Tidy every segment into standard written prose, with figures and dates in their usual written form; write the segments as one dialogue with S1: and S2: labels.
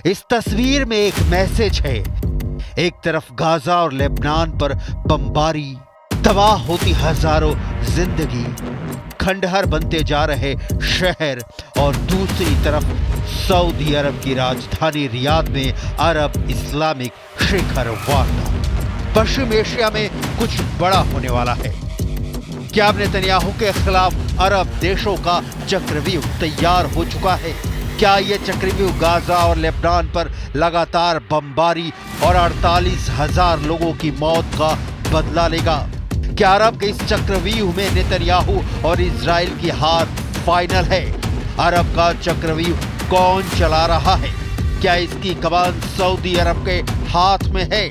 S1: इस तस्वीर में एक मैसेज है। एक तरफ गाजा और लेबनान पर बमबारी, तबाह होती हजारों जिंदगी, खंडहर बनते जा रहे शहर, और दूसरी तरफ सऊदी अरब की राजधानी रियाद में अरब इस्लामिक शिखर वार्ता। पश्चिम एशिया में कुछ बड़ा होने वाला है। क्या अब नेतन्याहू के खिलाफ अरब देशों का चक्रव्यूह तैयार हो चुका है? क्या ये चक्रव्यूह गाजा और लेबनान पर लगातार बमबारी और 48,000 लोगों की मौत का बदला लेगा? क्या अरब के इस चक्रव्यूह में नेतन्याहू और इजराइल की हार फाइनल है? अरब का चक्रव्यूह कौन चला रहा है? क्या इसकी कमान सऊदी अरब के हाथ में है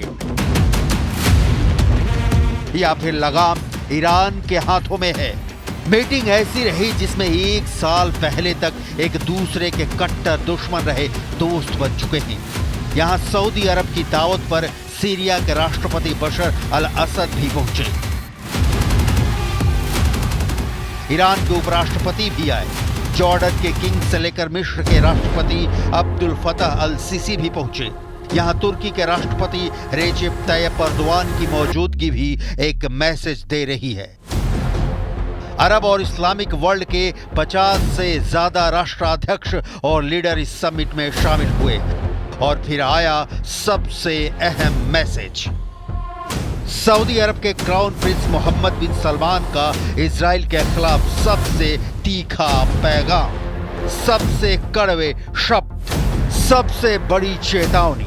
S1: या फिर लगाम ईरान के हाथों में है? मीटिंग ऐसी रही जिसमें एक साल पहले तक एक दूसरे के कट्टर दुश्मन रहे दोस्त बन चुके हैं। यहां सऊदी अरब की दावत पर सीरिया के राष्ट्रपति बशर अल असद भी पहुंचे। ईरान के उपराष्ट्रपति भी आए। जॉर्डन के किंग से लेकर मिस्र के राष्ट्रपति अब्दुल फतह अल सीसी भी पहुंचे। यहां तुर्की के राष्ट्रपति रेजेप तैयप एर्दोगान की मौजूदगी भी एक मैसेज दे रही है। अरब और इस्लामिक वर्ल्ड के 50 से ज्यादा राष्ट्राध्यक्ष और लीडर इस समिट में शामिल हुए और फिर आया सबसे अहम मैसेज। सऊदी अरब के क्राउन प्रिंस मोहम्मद बिन सलमान का इजराइल के खिलाफ सबसे तीखा पैगाम, सबसे कड़वे शब्द, सबसे बड़ी चेतावनी।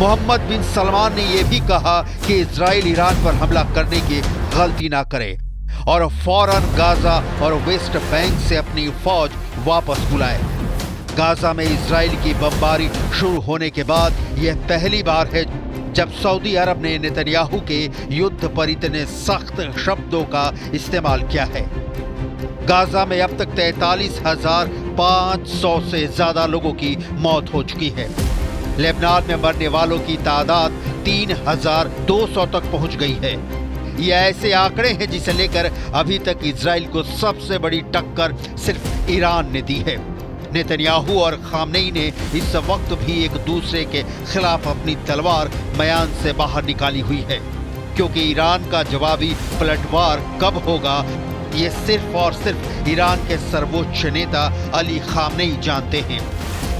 S1: मोहम्मद बिन सलमान ने यह भी कहा कि इजराइल ईरान पर हमला करने की गलती ना करे और फौरन गाजा और वेस्ट बैंक से अपनी फौज वापस बुलाए। गाजा में इजराइल की बमबारी शुरू होने के बाद यह पहली बार है जब सऊदी अरब ने नेतन्याहू के युद्ध पर इतने सख्त शब्दों का इस्तेमाल किया है। गाजा में अब तक 43,500 से ज्यादा लोगों की मौत हो चुकी है। लेबनान में मरने वालों की तादाद 3,200 तक पहुंच गई है। ये ऐसे आंकड़े हैं जिसे लेकर अभी तक इजराइल को सबसे बड़ी टक्कर सिर्फ ईरान ने दी है। नेतन्याहू और खामनेई ने इस वक्त भी एक दूसरे के खिलाफ अपनी तलवार म्यान से बाहर निकाली हुई है, क्योंकि ईरान का जवाबी पलटवार कब होगा ये सिर्फ और सिर्फ ईरान के सर्वोच्च नेता अली खामनेई जानते हैं।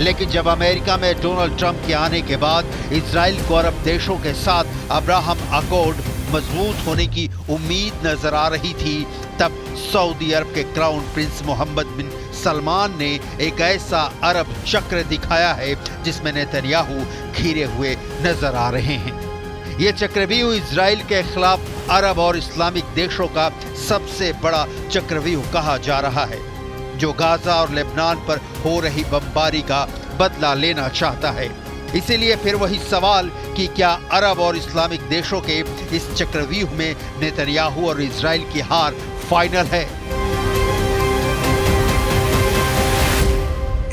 S1: लेकिन जब अमेरिका में डोनाल्ड ट्रंप के आने के बाद इजराइल को अरब देशों के साथ अब्राहम अकॉर्ड मजबूत होने की उम्मीद नजर आ रही थी, तब सऊदी अरब के क्राउन प्रिंस मोहम्मद बिन सलमान ने एक ऐसा अरब चक्र दिखाया है जिसमें नेतन्याहू घिरे हुए नजर आ रहे हैं। ये चक्रव्यूह इजराइल के खिलाफ अरब और इस्लामिक देशों का सबसे बड़ा चक्रव्यूह कहा जा रहा है, जो गाजा और लेबनान पर हो रही बमबारी का बदला लेना चाहता है। इसीलिए फिर वही सवाल कि क्या अरब और इस्लामिक देशों के इस चक्रव्यूह में नेतन्याहू और इजराइल की हार फाइनल है?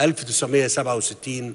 S2: 1967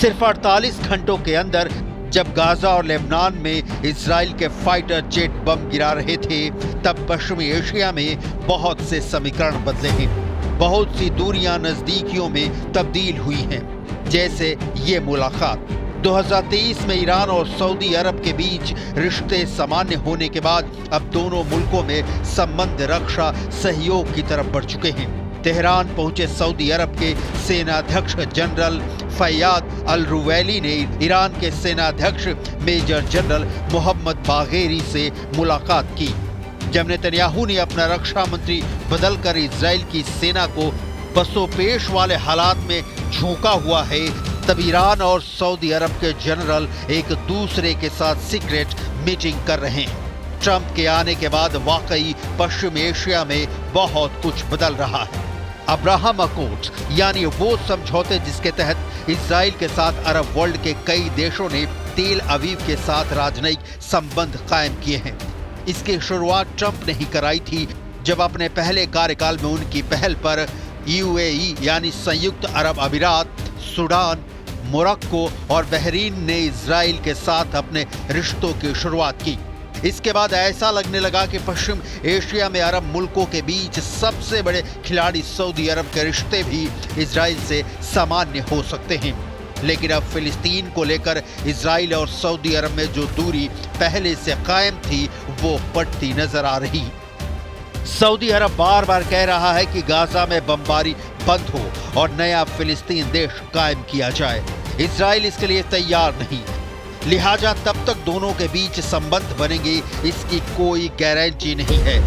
S1: सिर्फ 48 घंटों के अंदर जब गाजा और लेबनान में इजराइल के फाइटर जेट बम गिरा रहे थे, तब पश्चिमी एशिया में बहुत से समीकरण बदले हैं। बहुत सी दूरियां नजदीकियों में तब्दील हुई हैं, जैसे ये मुलाकात 2023 में ईरान और सऊदी अरब के बीच रिश्ते सामान्य होने के बाद अब दोनों मुल्कों में संबंध रक्षा सहयोग की तरफ बढ़ चुके हैं। तेहरान पहुंचे सऊदी अरब के सेनाध्यक्ष जनरल फैयाद अल रुवैली ने ईरान के सेनाध्यक्ष मेजर जनरल मोहम्मद बाघेरी से मुलाकात की। जब नेतन्याहू ने अपना रक्षा मंत्री बदलकर इजराइल की सेना को पसोपेश वाले हालात में झोंका हुआ है, तब ईरान और सऊदी अरब के जनरल एक दूसरे के साथ सीक्रेट मीटिंग कर रहे हैं। ट्रंप के आने के बाद वाकई पश्चिम एशिया में बहुत कुछ बदल रहा है। अब्राहम अकॉर्ड्स यानी वो समझौते जिसके तहत इजराइल के साथ अरब वर्ल्ड के कई देशों ने तेल अवीव के साथ राजनयिक संबंध कायम किए हैं। इसकी शुरुआत ट्रंप ने ही कराई थी, जब अपने पहले कार्यकाल में उनकी पहल पर यूएई यानी संयुक्त अरब अमीरात, सूडान, मोरक्को और बहरीन ने इजराइल के साथ अपने रिश्तों की शुरुआत की। इसके बाद ऐसा लगने लगा कि पश्चिम एशिया में अरब मुल्कों के बीच सबसे बड़े खिलाड़ी सऊदी अरब के रिश्ते भी इजराइल से सामान्य हो सकते हैं। लेकिन अब फिलिस्तीन को लेकर इजराइल और सऊदी अरब में जो दूरी पहले से कायम थी वो बढ़ती नजर आ रही। सऊदी अरब बार बार कह रहा है कि गाजा में बमबारी बंद हो और नया फिलिस्तीन देश कायम किया जाए। इजराइल इसके लिए तैयार नहीं, लिहाजा तब तक दोनों के बीच संबंध बनेंगे इसकी कोई गारंटी नहीं है।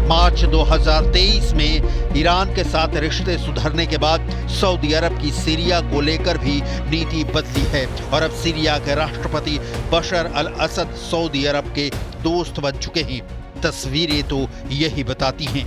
S1: मार्च 2023 में ईरान के साथ रिश्ते सुधरने के बाद सऊदी अरब की सीरिया को लेकर भी नीति बदली है और अब सीरिया के राष्ट्रपति बशर अल असद सऊदी अरब के दोस्त बन चुके हैं। तस्वीरें तो यही बताती हैं।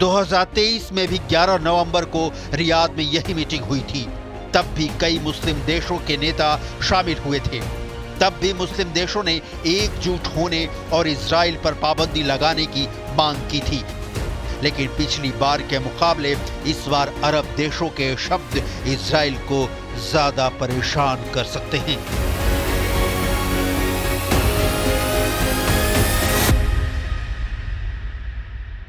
S1: 2023 में भी 11 नवंबर को रियाद में यही मीटिंग हुई थी। तब भी कई मुस्लिम देशों के नेता शामिल हुए थे। तब भी मुस्लिम देशों ने एकजुट होने और इजराइल पर पाबंदी लगाने की मांग की थी। लेकिन पिछली बार के मुकाबले इस बार अरब देशों के शब्द इजराइल को ज्यादा परेशान कर सकते हैं।